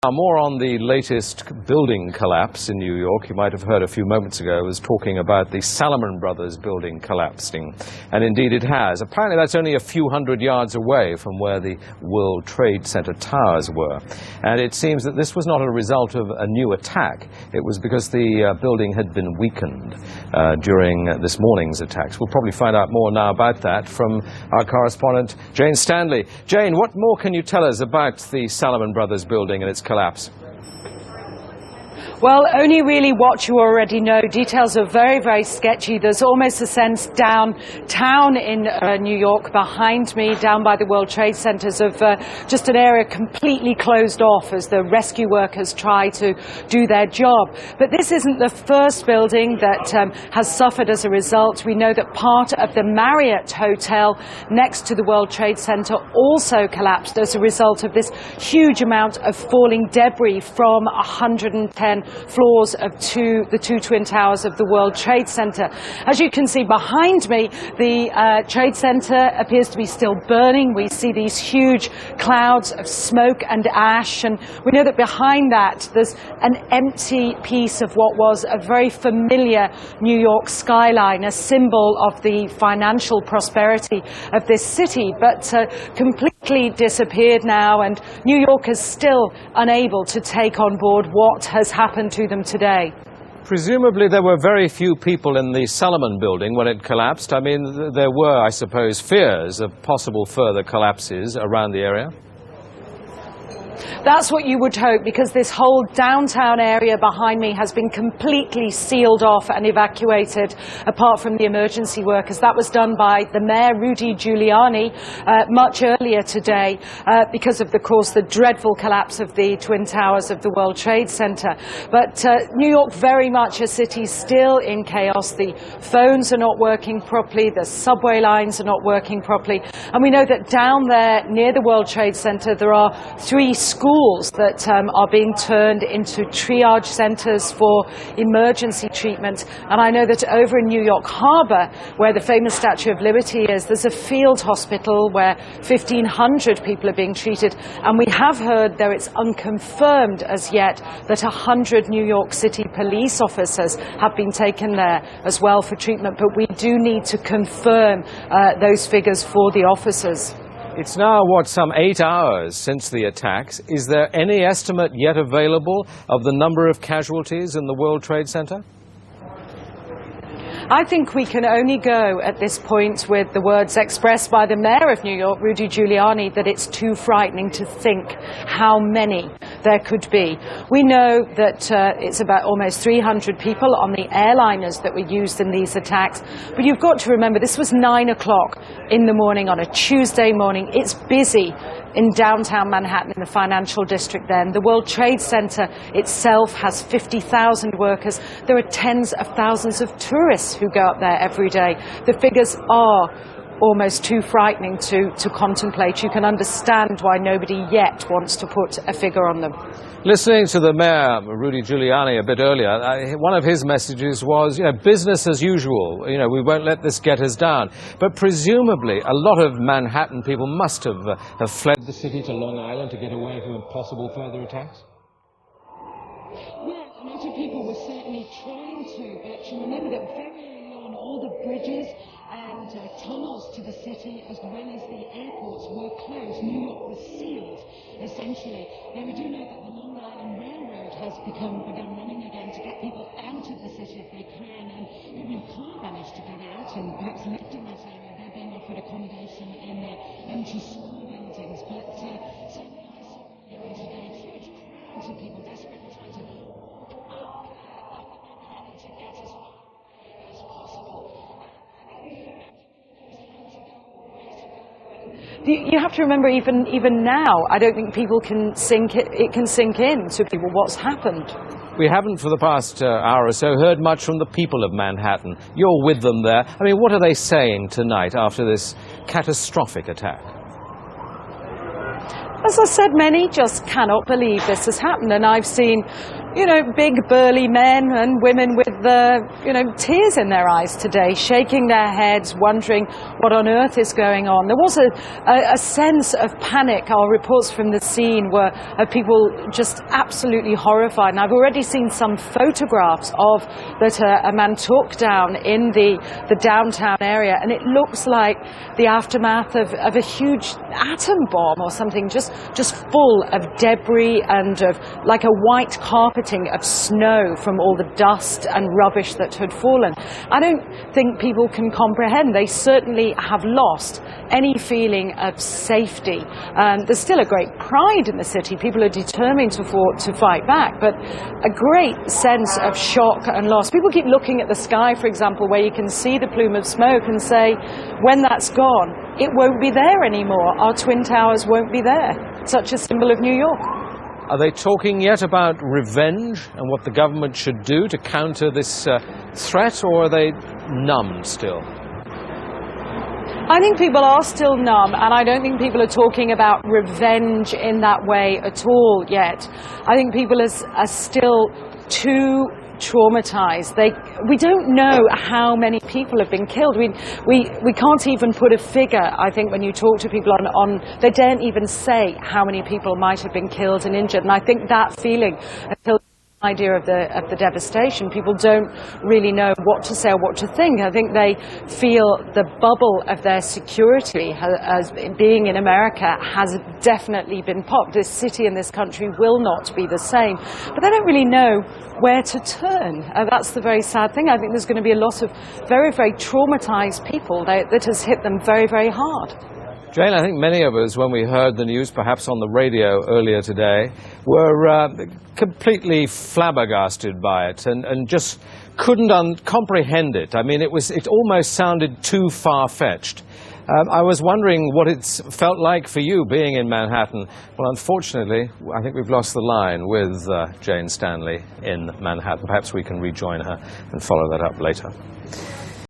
Now, more on the latest building collapse in New York. You might have heard a few moments ago I was talking about the Salomon Brothers building collapsing. And indeed it has. Apparently that's only a few hundred yards away from where the World Trade Center towers were. And it seems that this was not a result of a new attack. It was because the building had been weakened during this morning's attacks. We'll probably find out more now about that from our correspondent Jane Standley. Jane, what more can you tell us about the Salomon Brothers building and its collapse? Well, only really what you already know. Details are very, very sketchy. There's almost a sense downtown in New York behind me, down by the World Trade Centers, of just an area completely closed off as the rescue workers try to do their job. But this isn't the first building that has suffered as a result. We know that part of the Marriott Hotel next to the World Trade Center also collapsed as a result of this huge amount of falling debris from 110 floors of the two twin towers of the World Trade Center. As you can see behind me, the Trade Center appears to be still burning. We see these huge clouds of smoke and ash, and we know that behind that there's an empty piece of what was a very familiar New York skyline, a symbol of the financial prosperity of this city, but completely disappeared now, and New York is still unable to take on board what has happened to them today. Presumably there were very few people in the Salomon building when it collapsed. I mean, there were, I suppose, fears of possible further collapses around the area. That's what you would hope, because this whole downtown area behind me has been completely sealed off and evacuated, apart from the emergency workers. That was done by the mayor, Rudy Giuliani, much earlier today, because of, course, the dreadful collapse of the Twin Towers of the World Trade Center. But New York, very much a city still in chaos. The phones are not working properly, the subway lines are not working properly. And we know that down there near the World Trade Center there are 3 schools that are being turned into triage centers for emergency treatment. And I know that over in New York Harbor, where the famous Statue of Liberty is, there's a field hospital where 1,500 people are being treated. And we have heard, though it's unconfirmed as yet, that 100 New York City police officers have been taken there as well for treatment. But we do need to confirm those figures for the officers. It's now, some 8 hours since the attacks. Is there any estimate yet available of the number of casualties in the World Trade Center? I think we can only go at this point with the words expressed by the mayor of New York, Rudy Giuliani, that it's too frightening to think how many there could be. We know that it's about almost 300 people on the airliners that were used in these attacks. But you've got to remember, this was 9 o'clock in the morning on a Tuesday morning. It's busy in downtown Manhattan, in the financial district then. The World Trade Center itself has 50,000 workers. There are tens of thousands of tourists who go up there every day. The figures are almost too frightening to contemplate. You can understand why nobody yet wants to put a figure on them. Listening to the mayor, Rudy Giuliani, a bit earlier, one of his messages was, business as usual. We won't let this get us down. But presumably, a lot of Manhattan people must have fled the city to Long Island to get away from possible further attacks. Well, a lot of people were certainly trying to, but you remember that very early on, all the bridges and tunnels to the city, as well as the airports, were closed. New York was sealed, essentially. Now, we do know that the Long Island Railroad has begun running again to get people out of the city if they can, and people who can't manage to get out and perhaps lived in that area, they're being offered accommodation in their empty school buildings. But certainly I saw today huge crowds of people desperately trying to to get as far as possible. You have to remember, even now, I don't think people can it can sink in to people what's happened. We haven't, for the past hour or so, heard much from the people of Manhattan. You're with them there. I mean, what are they saying tonight after this catastrophic attack? As I said, many just cannot believe this has happened, and I've seen big burly men and women with tears in their eyes today, shaking their heads, wondering what on earth is going on. There was a sense of panic. Our reports from the scene were of people just absolutely horrified. And I've already seen some photographs that a man took down in the downtown area, and it looks like the aftermath of a huge atom bomb or something, just full of debris and of like a white carpeting of snow from all the dust and rubbish that had fallen. I don't think people can comprehend. They certainly have lost any feeling of safety. There's still a great pride in the city. People are determined to fight back, but a great sense of shock and loss. People keep looking at the sky, for example, where you can see the plume of smoke, and say, when that's gone, it won't be there anymore. Our Twin Towers won't be there. Such a symbol of New York. Are they talking yet about revenge and what the government should do to counter this threat, or are they numb still? I think people are still numb, and I don't think people are talking about revenge in that way at all yet. I think people are still too traumatized. We don't know how many people have been killed. We can't even put a figure. I think when you talk to people they daren't even say how many people might have been killed and injured. And I think that feeling, until idea of the devastation, people don't really know what to say or what to think. I think they feel the bubble of their security as being in America has definitely been popped. This city and this country will not be the same, but they don't really know where to turn. That's the very sad thing. I think there's going to be a lot of very, very traumatized people that has hit them very, very hard. Jane, I think many of us, when we heard the news, perhaps on the radio earlier today, were completely flabbergasted by it and just couldn't comprehend it. I mean, it almost sounded too far-fetched. I was wondering what it's felt like for you being in Manhattan. Well, unfortunately, I think we've lost the line with Jane Standley in Manhattan. Perhaps we can rejoin her and follow that up later.